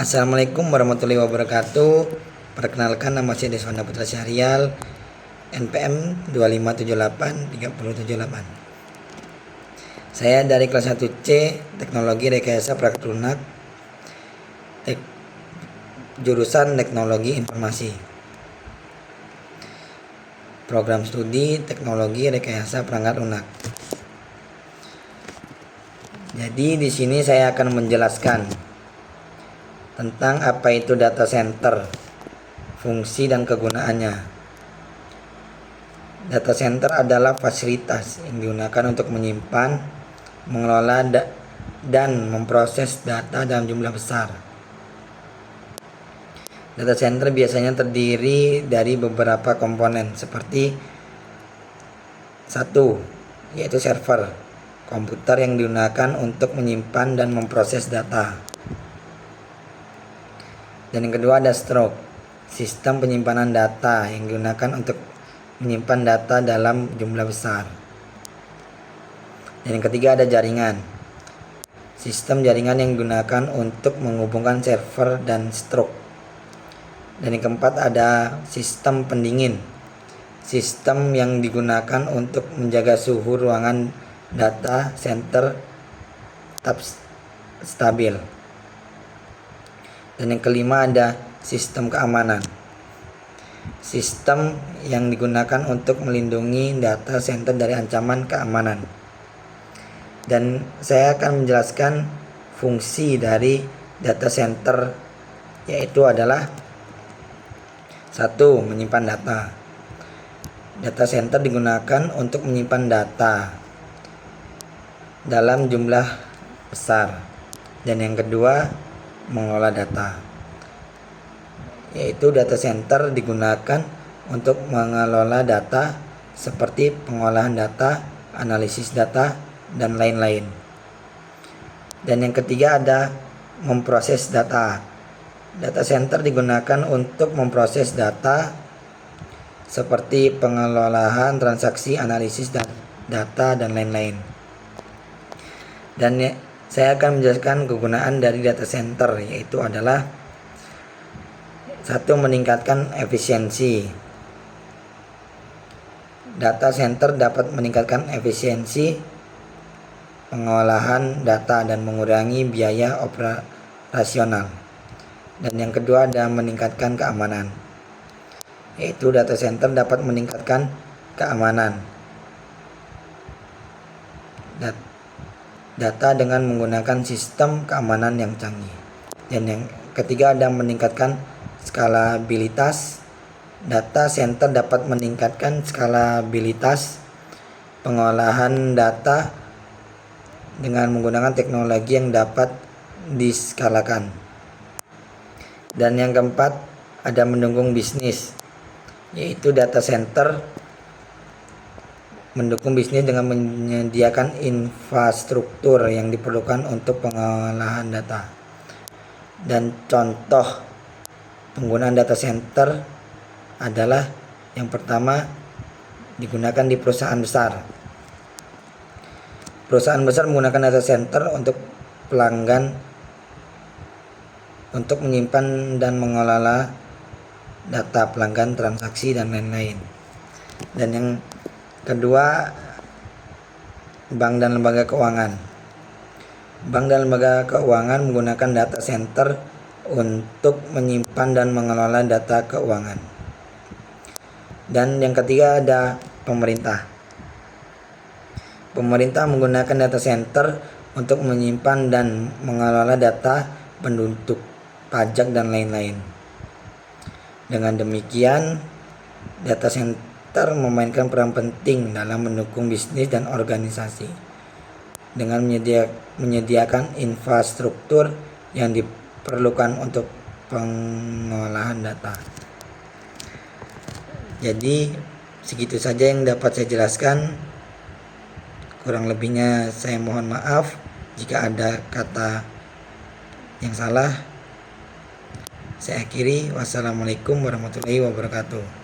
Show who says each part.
Speaker 1: Assalamualaikum warahmatullahi wabarakatuh. Perkenalkan, nama saya Deswanda Putra Syahrial, NPM 25783078. Saya dari kelas 1C Teknologi Rekayasa Perangkat Lunak, jurusan Teknologi Informasi. Program studi Teknologi Rekayasa Perangkat Lunak. Jadi di sini saya akan menjelaskan tentang apa itu data center, fungsi dan kegunaannya. Data center adalah fasilitas yang digunakan untuk menyimpan, mengelola dan memproses data dalam jumlah besar. Data center biasanya terdiri dari beberapa komponen seperti 1. Yaitu server, komputer yang digunakan untuk menyimpan dan memproses data. Dan yang kedua ada storage, sistem penyimpanan data yang digunakan untuk menyimpan data dalam jumlah besar. Dan yang ketiga ada jaringan, sistem jaringan yang digunakan untuk menghubungkan server dan storage. Dan yang keempat ada sistem pendingin, sistem yang digunakan untuk menjaga suhu ruangan data center tetap stabil. Dan yang kelima ada sistem keamanan, sistem yang digunakan untuk melindungi data center dari ancaman keamanan. Dan saya akan menjelaskan fungsi dari data center, yaitu adalah 1. Menyimpan data. Data center digunakan untuk menyimpan data dalam jumlah besar. Dan yang kedua, mengelola data, yaitu data center digunakan untuk mengelola data seperti pengolahan data, analisis data, dan lain-lain. Dan yang ketiga ada memproses data. Data center digunakan untuk memproses data seperti pengelolaan transaksi, analisis data, dan lain-lain. Dan saya akan menjelaskan kegunaan dari data center, yaitu adalah 1. Meningkatkan efisiensi. Data center dapat meningkatkan efisiensi pengolahan data dan mengurangi biaya operasional. Dan yang kedua ada meningkatkan keamanan, yaitu data center dapat meningkatkan keamanan data dengan menggunakan sistem keamanan yang canggih. Dan yang ketiga ada meningkatkan skalabilitas. Data center dapat meningkatkan skalabilitas pengolahan data dengan menggunakan teknologi yang dapat diskalakan. Dan yang keempat ada mendukung bisnis, yaitu data center mendukung bisnis dengan menyediakan infrastruktur yang diperlukan untuk pengolahan data. Dan contoh penggunaan data center adalah yang pertama digunakan di perusahaan besar. Perusahaan besar menggunakan data center untuk pelanggan untuk menyimpan dan mengelola data pelanggan, transaksi, dan lain-lain. Dan yang kedua, bank dan lembaga keuangan. Bank dan lembaga keuangan menggunakan data center untuk menyimpan dan mengelola data keuangan. Dan yang ketiga ada pemerintah. Pemerintah menggunakan data center untuk menyimpan dan mengelola data penduduk, pajak, dan lain-lain. Dengan demikian, data center memainkan peran penting dalam mendukung bisnis dan organisasi dengan menyediakan infrastruktur yang diperlukan untuk pengolahan data. Jadi segitu saja yang dapat saya jelaskan. Kurang lebihnya saya mohon maaf jika ada kata yang salah. Saya akhiri. Wassalamualaikum warahmatullahi wabarakatuh.